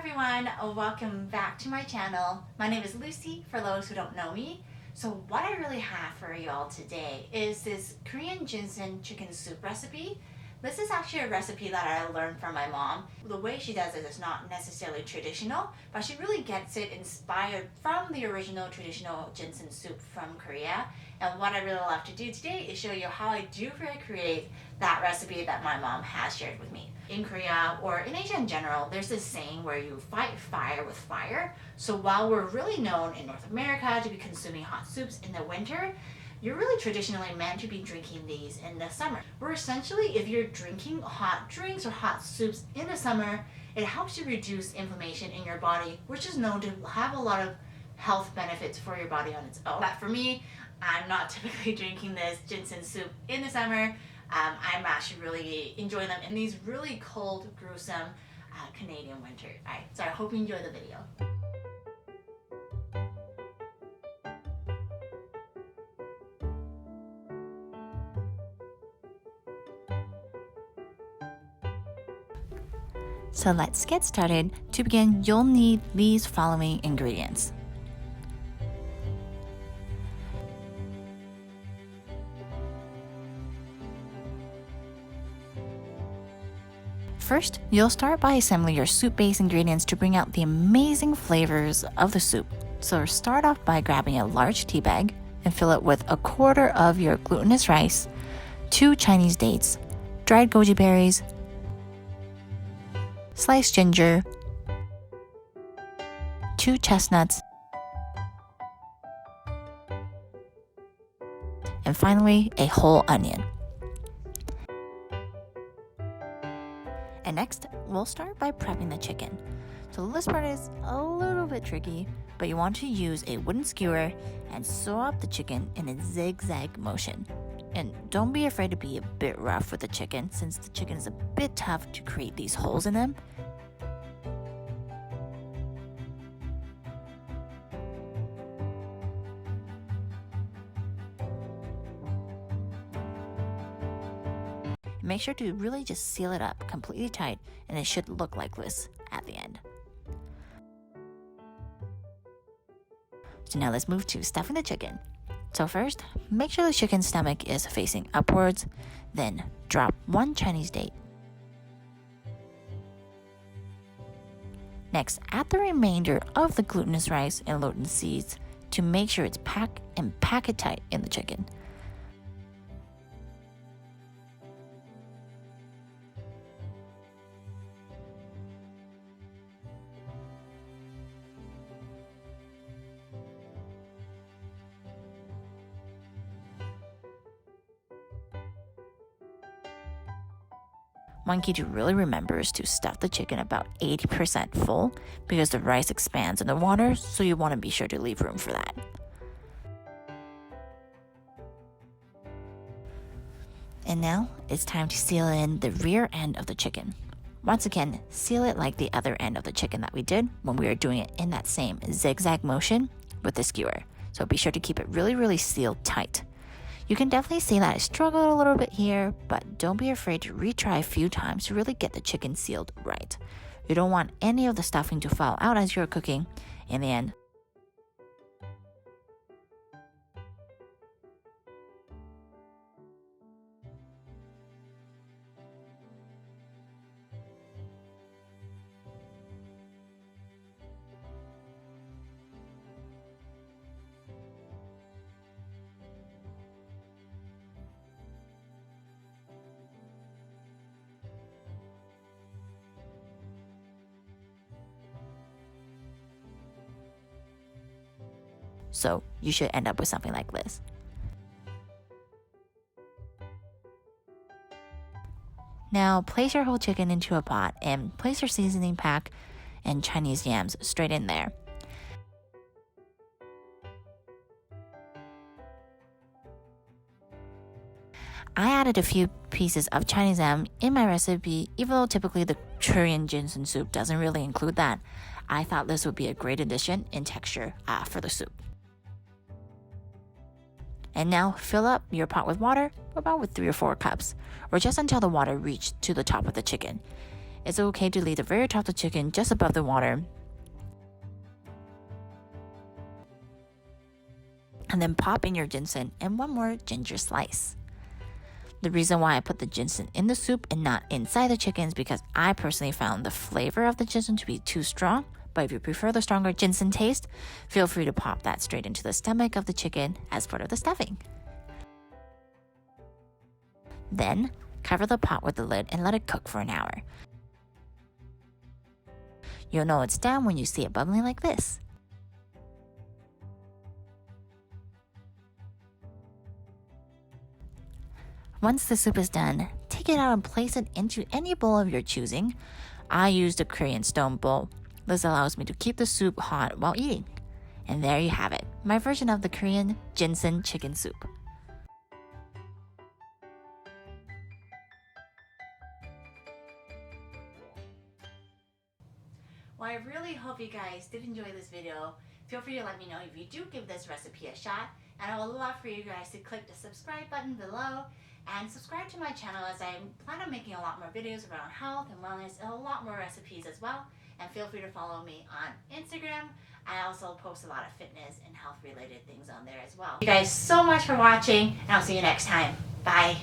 everyone, welcome back to my channel. My name is Lucy for those who don't know me. So what I really have for y'all today is this Korean Ginseng Chicken Soup recipe. This is actually a recipe that I learned from my mom. The way she does it is not necessarily traditional, but she really gets it inspired from the original traditional ginseng soup from Korea. And what I really love to do today is show you how I do recreate that recipe that my mom has shared with me. In Korea, or in Asia in general, there's this saying where you fight fire with fire. So while we're really known in North America to be consuming hot soups in the winter, you're really traditionally meant to be drinking these in the summer. Where essentially, if you're drinking hot drinks or hot soups in the summer, it helps you reduce inflammation in your body, which is known to have a lot of health benefits for your body on its own. But for me, I'm not typically drinking this ginseng soup in the summer. I'm actually really enjoying them in these really cold, gruesome Canadian winter. Alright, so I hope you enjoy the video. So let's get started. To begin, you'll need these following ingredients. First, you'll start by assembling your soup-based ingredients to bring out the amazing flavors of the soup. So start off by grabbing a large tea bag and fill it with 1/4 of your glutinous rice, 2 Chinese dates, dried goji berries, sliced ginger, 2 chestnuts, and finally a whole onion. And next, we'll start by prepping the chicken. So this part is a little bit tricky, but you want to use a wooden skewer and sew up the chicken in a zigzag motion. And don't be afraid to be a bit rough with the chicken, since the chicken is a bit tough to create these holes in them. Make sure to really just seal it up completely tight, and it should look like this at the end. So now let's move to stuffing the chicken. So first, make sure the chicken's stomach is facing upwards, then drop 1 Chinese date. Next, add the remainder of the glutinous rice and lotus seeds to make sure it's packed and pack it tight in the chicken. One key to really remember is to stuff the chicken about 80% full, because the rice expands in the water, so you want to be sure to leave room for that. And now it's time to seal in the rear end of the chicken. Once again, seal it like the other end of the chicken that we did when we were doing it in that same zigzag motion with the skewer. So be sure to keep it really sealed tight. You can definitely see that I struggled a little bit here, but don't be afraid to retry a few times to really get the chicken sealed right. You don't want any of the stuffing to fall out as you're cooking in the end. So you should end up with something like this. Now place your whole chicken into a pot and place your seasoning pack and Chinese yams straight in there. I added a few pieces of Chinese yam in my recipe, even though typically the Korean ginseng soup doesn't really include that. I thought this would be a great addition in texture for the soup. And now fill up your pot with water, about with 3 or 4 cups, or just until the water reaches to the top of the chicken. It's okay to leave the very top of the chicken just above the water. And then pop in your ginseng and one more ginger slice. The reason why I put the ginseng in the soup and not inside the chicken is because I personally found the flavor of the ginseng to be too strong. But if you prefer the stronger ginseng taste, feel free to pop that straight into the stomach of the chicken as part of the stuffing. Then, cover the pot with the lid and let it cook for an hour. You'll know it's done when you see it bubbling like this. Once the soup is done, take it out and place it into any bowl of your choosing. I used a Korean stone bowl. This allows me to keep the soup hot while eating. And there you have it, my version of the Korean Ginseng Chicken Soup. Well, I really hope you guys did enjoy this video. Feel free to let me know if you do give this recipe a shot. And I would love for you guys to click the subscribe button below and subscribe to my channel, as I plan on making a lot more videos around health and wellness and a lot more recipes as well. And feel free to follow me on Instagram. I also post a lot of fitness and health related things on there as well. Thank you guys so much for watching, and I'll see you next time. Bye.